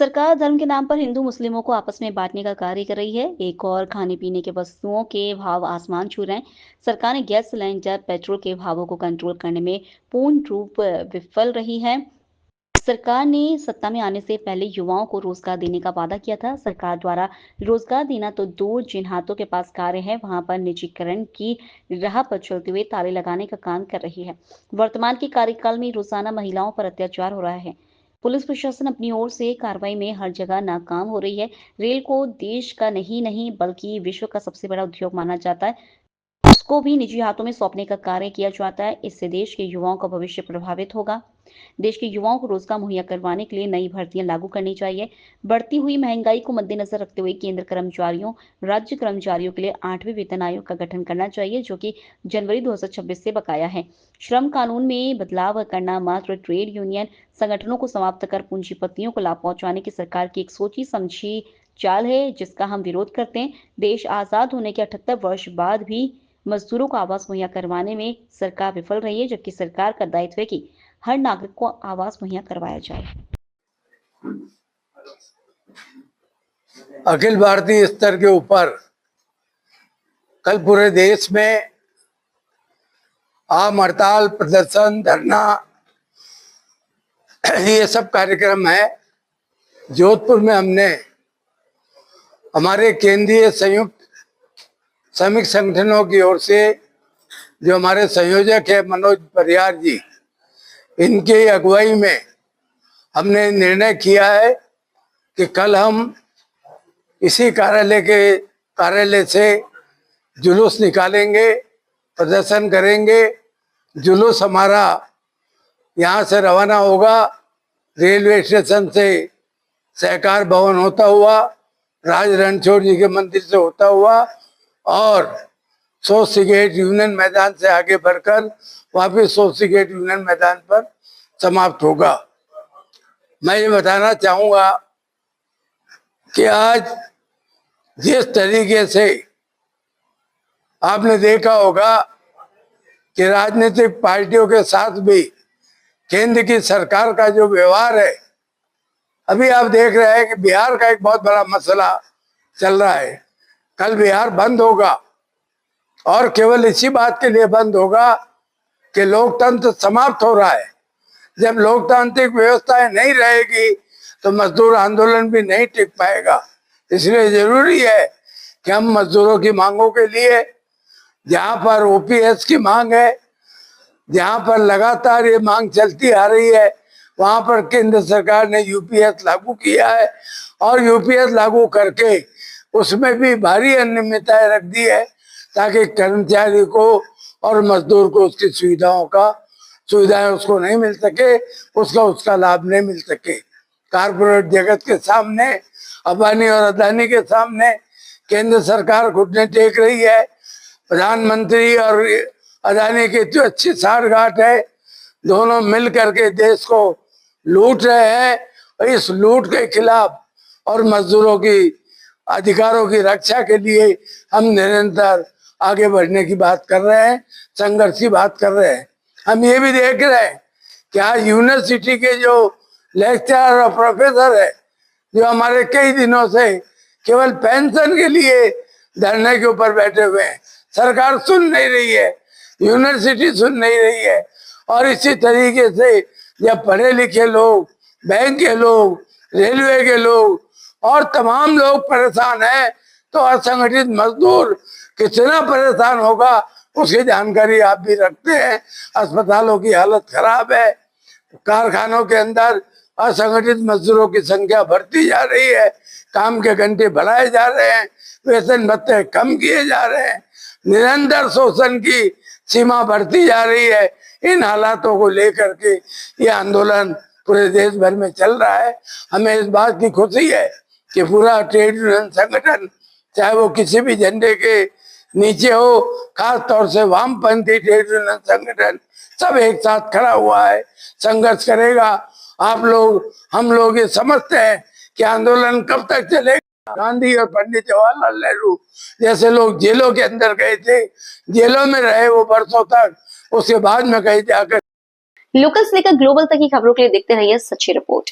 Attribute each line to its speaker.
Speaker 1: सरकार धर्म के नाम पर हिंदू मुस्लिमों को आपस में बांटने का कार्य कर रही है। एक और खाने पीने के वस्तुओं के भाव आसमान छू रहे हैं। सरकार ने गैस सिलेंडर, पेट्रोल के भावों को कंट्रोल करने में पूर्ण रूप विफल रही है। सरकार ने सत्ता में आने से पहले युवाओं को रोजगार देने का वादा किया था। सरकार द्वारा रोजगार देना तो दूर, जिन हाथों के पास कार्य है वहां पर निजीकरण की राह पर चलते हुए ताले लगाने का काम कर रही है। वर्तमान के कार्यकाल में रोजाना महिलाओं पर अत्याचार हो रहा है। पुलिस प्रशासन अपनी ओर से कार्रवाई में हर जगह नाकाम हो रही है। रेल को देश का नहीं बल्कि विश्व का सबसे बड़ा उद्योग माना जाता है, उसको भी निजी हाथों में सौंपने का कार्य किया जाता है। इससे देश के युवाओं का भविष्य प्रभावित होगा। देश के युवाओं को रोजगार मुहैया करवाने के लिए नई भर्तियां लागू करनी चाहिए। बढ़ती हुई महंगाई को मद्देनजर रखते हुए केंद्र कर्मचारियों, राज्य कर्मचारियों के लिए 8वें वेतन आयोग का गठन करना चाहिए, जो कि जनवरी 2026 से बकाया है। श्रम कानून में बदलाव करना मात्र ट्रेड यूनियन संगठनों को समाप्त कर पूंजीपतियों को लाभ पहुंचाने की सरकार की एक सोची समझी चाल है, जिसका हम विरोध करते हैं। देश आजाद होने के 78 वर्ष बाद भी मजदूरों को आवास मुहैया करवाने में सरकार विफल रही है, जबकि सरकार का दायित्व है कि हर नागरिक को आवास मुहैया करवाया जाए।
Speaker 2: अखिल भारतीय स्तर के ऊपर कल पूरे देश में आम हड़ताल, प्रदर्शन, धरना, ये सब कार्यक्रम है। जोधपुर में हमने हमारे केंद्रीय संयुक्त श्रमिक संगठनों की ओर से, जो हमारे संयोजक है मनोज परिहार जी, इनकी अगुवाई में हमने निर्णय किया है कि कल हम इसी कार्यालय से जुलूस निकालेंगे, प्रदर्शन करेंगे। जुलूस हमारा यहाँ से रवाना होगा, रेलवे स्टेशन से सहकार भवन होता हुआ, राज रणछोड़ जी के मंदिर से होता हुआ और सोसी गेट यूनियन मैदान से आगे बढ़कर वापिस सोसी गेट यूनियन मैदान पर समाप्त होगा। मैं ये बताना चाहूँगा कि आज जिस तरीके से आपने देखा होगा कि राजनीतिक पार्टियों के साथ भी केंद्र की सरकार का जो व्यवहार है, अभी आप देख रहे हैं कि बिहार का एक बहुत बड़ा मसला चल रहा है। कल बिहार बंद होगा और केवल इसी बात के लिए बंद होगा कि लोकतंत्र समाप्त हो रहा है। जब लोकतांत्रिक व्यवस्थाएं नहीं रहेगी तो मजदूर आंदोलन भी नहीं टिक पाएगा। इसलिए जरूरी है कि हम मजदूरों की मांगों के लिए, जहां पर ओपीएस की मांग है, जहां पर लगातार ये मांग चलती आ रही है, वहां पर केंद्र सरकार ने यूपीएस लागू किया है और यूपीएस लागू करके उसमें भी भारी अनियमितताएं रख दी है, ताकि कर्मचारी को और मजदूर को उसकी सुविधाएं उसको नहीं मिल सके, उसका लाभ नहीं मिल सके। कारपोरेट जगत के सामने, अंबानी और अदानी के सामने केंद्र सरकार घुटने टेक रही है। प्रधानमंत्री और अदानी की जो अच्छी साठगांठ है, दोनों मिल करके देश को लूट रहे हैं। और इस लूट के खिलाफ और मजदूरों की अधिकारों की रक्षा के लिए हम निरंतर आगे बढ़ने की बात कर रहे हैं, संघर्ष की बात कर रहे हैं। हम ये भी देख रहे हैं कि आज यूनिवर्सिटी के जो लेक्चरर और प्रोफेसर है, जो हमारे कई दिनों से केवल पेंशन के लिए धरने के ऊपर बैठे हुए हैं, सरकार सुन नहीं रही है, यूनिवर्सिटी सुन नहीं रही है। और इसी तरीके से जब पढ़े लिखे लोग, बैंक के लोग, रेलवे के लोग और तमाम लोग परेशान हैं, तो असंगठित मजदूर कितना परेशान होगा उसकी जानकारी आप भी रखते हैं। अस्पतालों की हालत खराब है, कारखानों के अंदर असंगठित मजदूरों की संख्या बढ़ती जा रही है, काम के घंटे बढ़ाए जा रहे हैं, वेतन भत्ते कम किए जा रहे हैं, निरंतर शोषण की सीमा बढ़ती जा रही है। इन हालातों को लेकर के ये आंदोलन पूरे देश भर में चल रहा है। हमें इस बात की खुशी है कि पूरा ट्रेड यूनियन संगठन, चाहे वो किसी भी झंडे के नीचे हो, खास तौर से वामपंथी ट्रेड यूनियन संगठन, सब एक साथ खड़ा हुआ है, संघर्ष करेगा। आप लोग, हम लोग ये समझते हैं कि आंदोलन कब तक चलेगा। गांधी और पंडित जवाहरलाल नेहरू जैसे लोग जेलों के अंदर गए थे, जेलों में रहे वो बरसों तक, उसके बाद में कहीं जाकर।
Speaker 1: लोकल से लेकर ग्लोबल तक की खबरों के लिए देखते रहिए सच्ची रिपोर्ट।